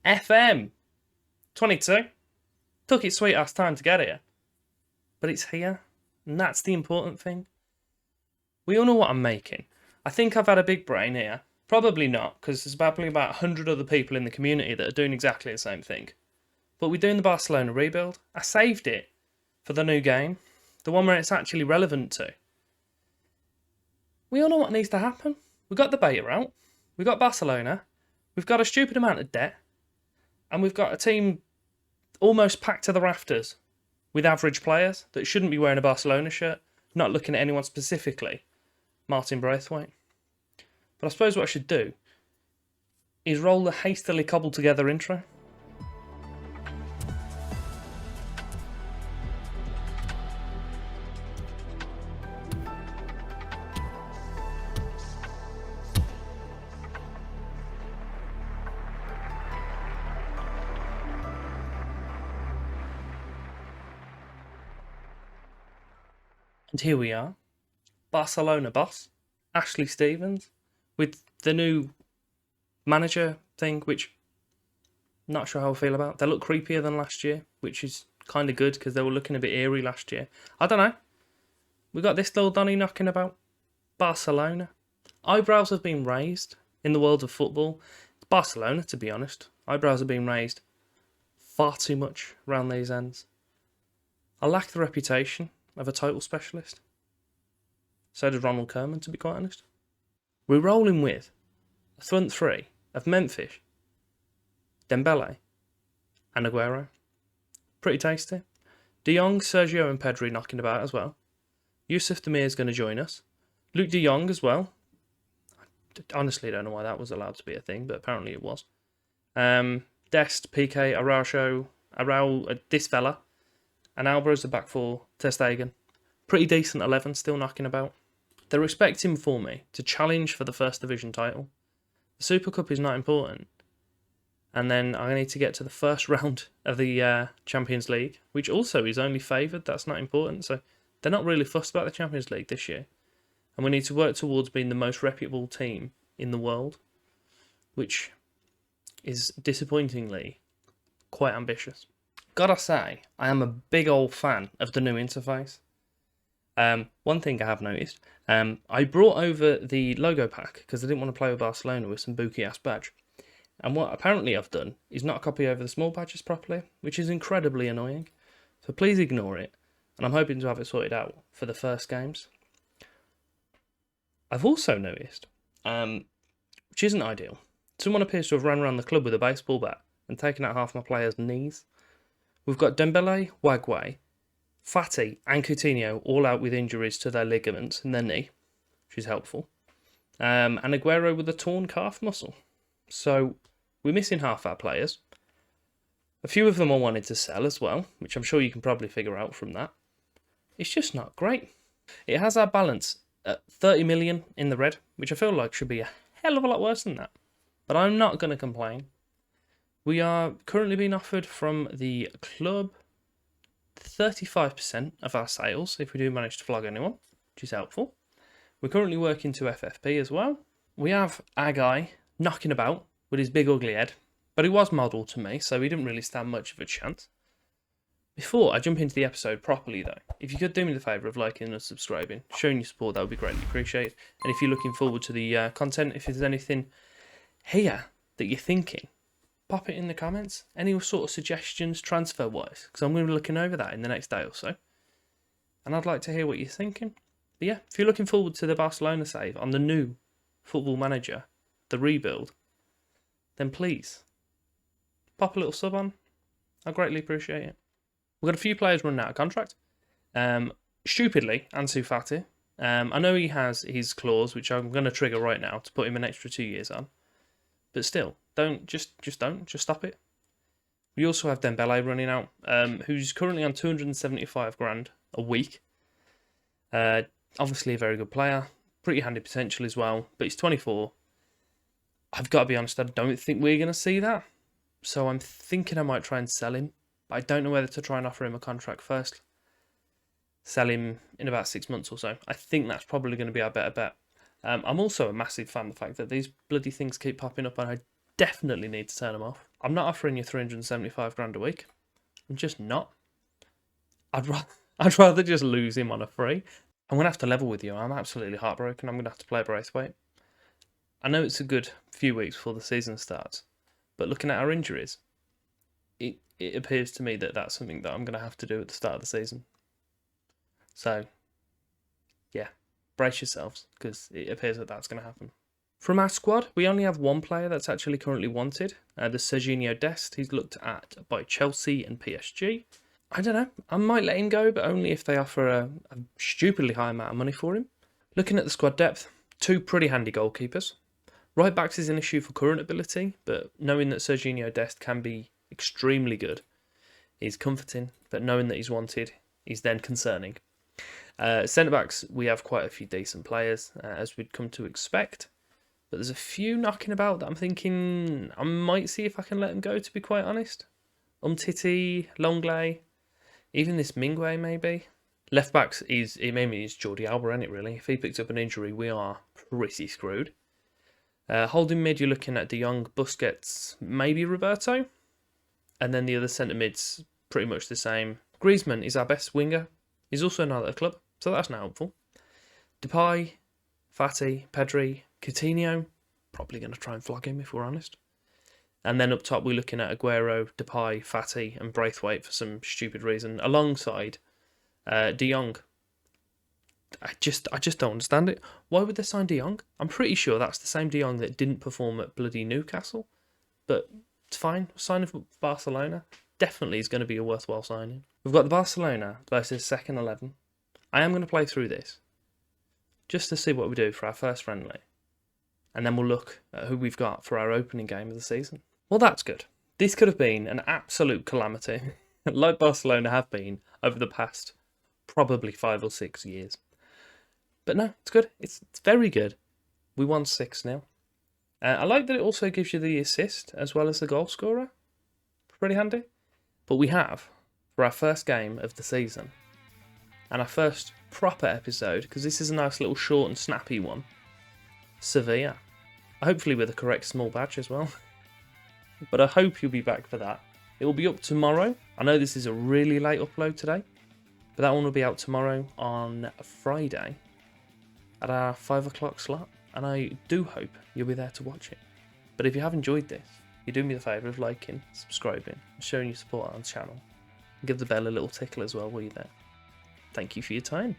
FM22. Took its sweet ass time to get here. But it's here. And that's the important thing. We all know what I'm making. I think I've had a big brain here. Probably not, because there's probably about 100 other people in the community that are doing exactly the same thing. But we're doing the Barcelona rebuild. I saved it for the new game. The one where it's actually relevant to. We all know what needs to happen. We've got the beta out. We've got Barcelona. We've got a stupid amount of debt. And we've got a team almost packed to the rafters with average players that shouldn't be wearing a Barcelona shirt. Not looking at anyone specifically. Martin Braithwaite. But I suppose what I should do is roll the hastily cobbled together intro. And here we are, Barcelona boss, Ashley Stevens, with the new manager thing, which I'm not sure how I feel about. They look creepier than last year, which is kind of good because they were looking a bit eerie last year. I don't know. We got this little Donny knocking about Barcelona. Eyebrows have been raised in the world of football. It's Barcelona, to be honest. Eyebrows have been raised far too much around these ends. I lack the reputation of a total specialist. So did Ronald Koeman, to be quite honest. We're rolling with a front three of Memphis, Dembele, and Aguero. Pretty tasty. De Jong, Sergio and Pedri knocking about as well. Yusuf Demir's going to join us. Luke de Jong as well. I honestly don't know why that was allowed to be a thing, but apparently it was. Dest, Piqué, Araujo, this fella. And Alvarez the back four, Ter Stegen. Pretty decent 11 still knocking about. They're expecting for me to challenge for the First Division title. The Super Cup is not important. And then I need to get to the first round of the Champions League, which also is only favoured. That's not important. So they're not really fussed about the Champions League this year. And we need to work towards being the most reputable team in the world, which is disappointingly quite ambitious. Gotta say, I am a big old fan of the new interface. One thing I have noticed, I brought over the logo pack because I didn't want to play with Barcelona with some booky ass badge. And what apparently I've done is not copy over the small badges properly, which is incredibly annoying. So please ignore it, and I'm hoping to have it sorted out for the first games. I've also noticed, which isn't ideal, someone appears to have run around the club with a baseball bat and taken out half my players' knees. We've got Dembele, Wagway, Fati and Coutinho all out with injuries to their ligaments in their knee, which is helpful. And Aguero with a torn calf muscle. So we're missing half our players. A few of them I wanted to sell as well, which I'm sure you can probably figure out from that. It's just not great. It has our balance at 30 million in the red, which I feel like should be a hell of a lot worse than that. But I'm not going to complain. We are currently being offered from the club 35% of our sales if we do manage to flog anyone, which is helpful. We're currently working to FFP as well. We have our guy knocking about with his big ugly head, but he was modelled to me, so he didn't really stand much of a chance. Before I jump into the episode properly though, if you could do me the favour of liking and subscribing, showing your support, that would be greatly appreciated. And if you're looking forward to the content, if there's anything here that you're thinking, pop it in the comments. Any sort of suggestions transfer-wise, because I'm going to be looking over that in the next day or so. And I'd like to hear what you're thinking. But yeah, if you're looking forward to the Barcelona save on the new Football Manager, the rebuild, then please pop a little sub on. I greatly appreciate it. We've got a few players running out of contract. Stupidly, Ansu Fati. I know he has his clause, which I'm going to trigger right now to put him an extra 2 years on. But still, just stop it. We also have Dembele running out, who's currently on 275 grand a week. Obviously a very good player, pretty handy potential as well, but he's 24. I've got to be honest, I don't think we're going to see that. So I'm thinking I might try and sell him, but I don't know whether to try and offer him a contract first. Sell him in about 6 months or so. I think that's probably going to be our better bet. I'm also a massive fan of the fact that these bloody things keep popping up and I definitely need to turn them off. I'm not offering you 375 grand a week. I'm just not. I'd rather just lose him on a free. I'm going to have to level with you. I'm absolutely heartbroken. I'm going to have to play Braithwaite. I know it's a good few weeks before the season starts, but looking at our injuries, it appears to me that that's something that I'm going to have to do at the start of the season. So, yeah, brace yourselves, because it appears that that's going to happen. From our squad, we only have one player that's actually currently wanted, the Serginho Dest. He's looked at by Chelsea and PSG. I don't know, I might let him go, but only if they offer a stupidly high amount of money for him. Looking at the squad depth, 2 pretty handy goalkeepers. Right backs is an issue for current ability, but knowing that Serginho Dest can be extremely good is comforting, but knowing that he's wanted is then concerning. Centre backs, we have quite a few decent players, as we'd come to expect, but there's a few knocking about that I'm thinking I might see if I can let them go, to be quite honest. Umtiti, Longley, even this Mingway maybe. Left backs is Jordi Alba, isn't it, really? If he picks up an injury, we are pretty screwed. Holding mid, you're looking at De Jong, Busquets, maybe Roberto. And then the other centre mid's pretty much the same. Griezmann is our best winger. He's also not at a club, so that's not helpful. Depay, Fati, Pedri, Coutinho, probably going to try and flog him if we're honest. And then up top, we're looking at Aguero, Depay, Fati, and Braithwaite for some stupid reason, alongside De Jong. I just don't understand it. Why would they sign De Jong? I'm pretty sure that's the same De Jong that didn't perform at bloody Newcastle. But it's fine. Signing for Barcelona definitely is going to be a worthwhile signing. We've got the Barcelona versus second 11. I am going to play through this just to see what we do for our first friendly. And then we'll look at who we've got for our opening game of the season. Well, that's good. This could have been an absolute calamity, like Barcelona have been over the past probably 5 or 6 years. But no, it's good. It's very good. We won 6-0. I like that it also gives you the assist as well as the goal scorer. Pretty handy. But we have, for our first game of the season, and our first proper episode, because this is a nice little short and snappy one, Sevilla. Hopefully with the correct small badge as well. But I hope you'll be back for that. It will be up tomorrow. I know this is a really late upload today, but that one will be out tomorrow on Friday at our 5 o'clock slot, and I do hope you'll be there to watch it. But if you have enjoyed this, you do me the favour of liking, subscribing, and showing your support on the channel. And give the bell a little tickle as well while you're there. Thank you for your time.